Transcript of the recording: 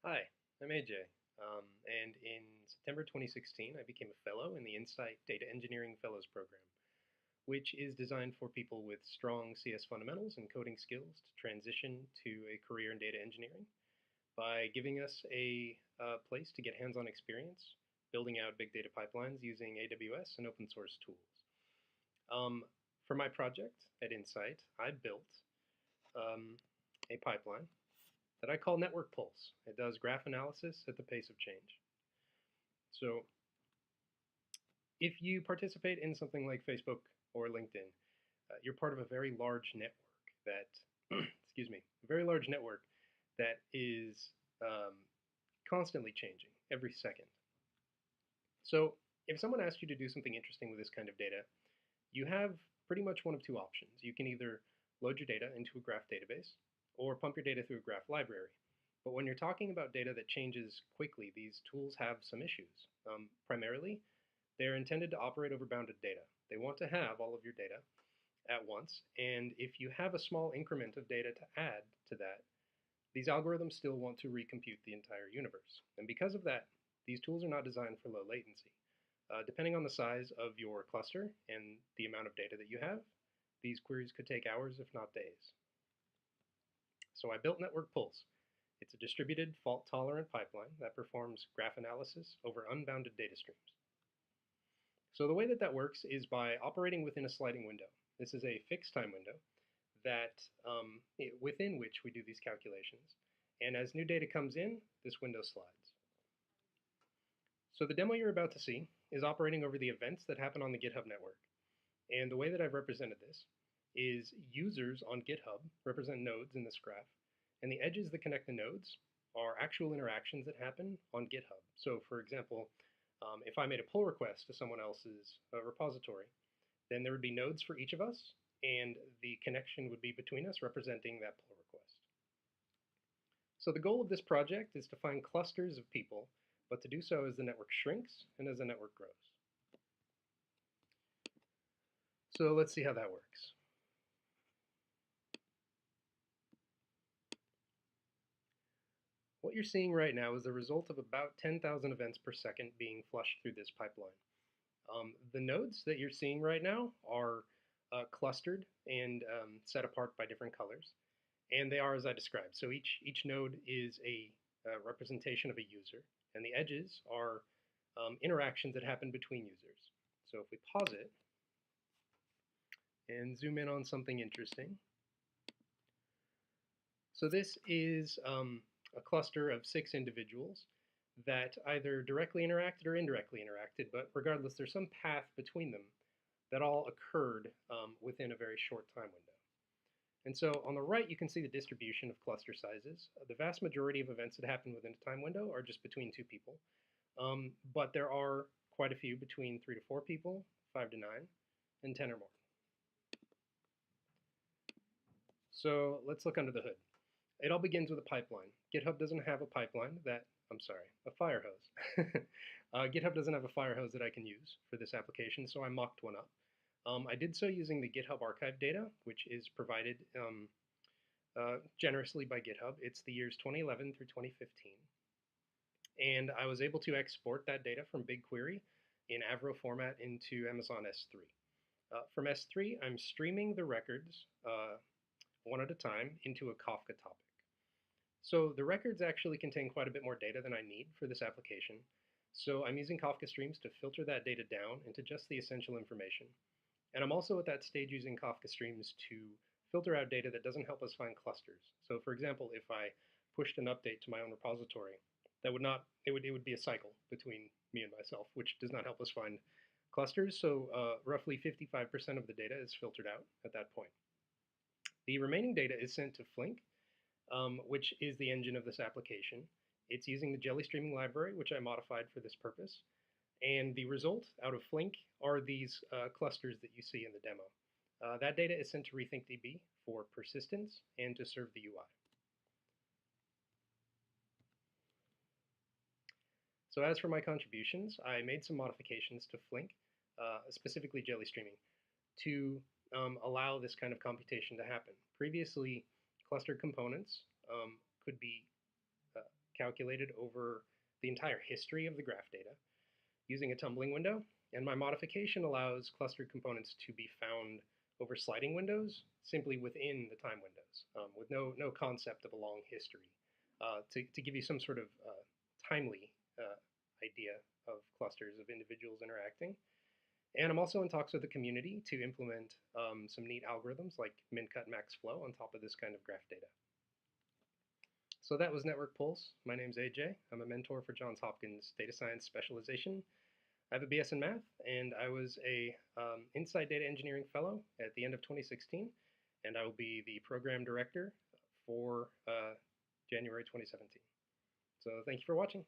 Hi, I'm AJ, and in September 2016, I became a fellow in the Insight Data Engineering Fellows Program, which is designed for people with strong CS fundamentals and coding skills to transition to a career in data engineering by giving us a place to get hands-on experience building out big data pipelines using AWS and open source tools. Um, for my project at Insight, I built um, a pipeline that I call Network Pulse. It does graph analysis at the pace of change. So if you participate in something like Facebook or LinkedIn, you're part of a very large network that, excuse me, a very large network that is constantly changing every second. So if someone asks you to do something interesting with this kind of data, you have pretty much one of two options. You can either load your data into a graph database or pump your data through a graph library. But when you're talking about data that changes quickly, these tools have some issues. Primarily, they're intended to operate over bounded data. They want to have all of your data at once, and if you have a small increment of data to add to that, these algorithms still want to recompute the entire universe. And because of that, these tools are not designed for low latency. Depending on the size of your cluster and the amount of data that you have, these queries could take hours, if not days. So I built Network Pulse. It's a distributed fault-tolerant pipeline that performs graph analysis over unbounded data streams. So the way that that works is by operating within a sliding window. This is a fixed time window that within which we do these calculations. And as new data comes in, this window slides. So the demo you're about to see is operating over the events that happen on the GitHub network. And the way that I've represented this is users on GitHub represent nodes in this graph, and the edges that connect the nodes are actual interactions that happen on GitHub. So for example, if I made a pull request to someone else's repository, then there would be nodes for each of us, and the connection would be between us representing that pull request. So the goal of this project is to find clusters of people, but to do so as the network shrinks and as the network grows. So let's see how that works. What you're seeing right now is the result of about 10,000 events per second being flushed through this pipeline. The nodes that you're seeing right now are clustered and set apart by different colors, and they are as I described. So each node is a representation of a user, and the edges are interactions that happen between users. So if we pause it and zoom in on something interesting, so this is a cluster of 6 individuals that either directly interacted or indirectly interacted, but regardless, there's some path between them that all occurred within a very short time window. And so on the right, you can see the distribution of cluster sizes. The vast majority of events that happen within a time window are just between 2 people, but there are quite a few between 3 to 4 people, 5 to 9, and 10 or more. So let's look under the hood. It all begins with a pipeline. GitHub doesn't have a pipeline a fire hose. GitHub doesn't have a fire hose that I can use for this application, so I mocked one up. I did so using the GitHub archive data, which is provided generously by GitHub. It's the years 2011 through 2015. And I was able to export that data from BigQuery in Avro format into Amazon S3. From S3, I'm streaming the records one at a time into a Kafka topic. So the records actually contain quite a bit more data than I need for this application. So I'm using Kafka streams to filter that data down into just the essential information. And I'm also at that stage using Kafka streams to filter out data that doesn't help us find clusters. So for example, if I pushed an update to my own repository, it would be a cycle between me and myself, which does not help us find clusters. So roughly 55% of the data is filtered out at that point. The remaining data is sent to Flink, which is the engine of this application. It's using the jelly streaming library, which I modified for this purpose. And the result out of Flink are these clusters that you see in the demo. That data is sent to RethinkDB for persistence and to serve the UI. So as for my contributions, I made some modifications to Flink, specifically jelly streaming, to allow this kind of computation to happen. Previously, clustered components could be calculated over the entire history of the graph data using a tumbling window, and my modification allows clustered components to be found over sliding windows simply within the time windows, with no concept of a long history, to give you some sort of timely idea of clusters of individuals interacting. And I'm also in talks with the community to implement some neat algorithms like min, cut, max flow on top of this kind of graph data. So that was Network Pulse. My name's AJ. I'm a mentor for Johns Hopkins Data Science Specialization. I have a BS in Math, and I was a Inside Data Engineering Fellow at the end of 2016, and I will be the Program Director for January 2017. So thank you for watching.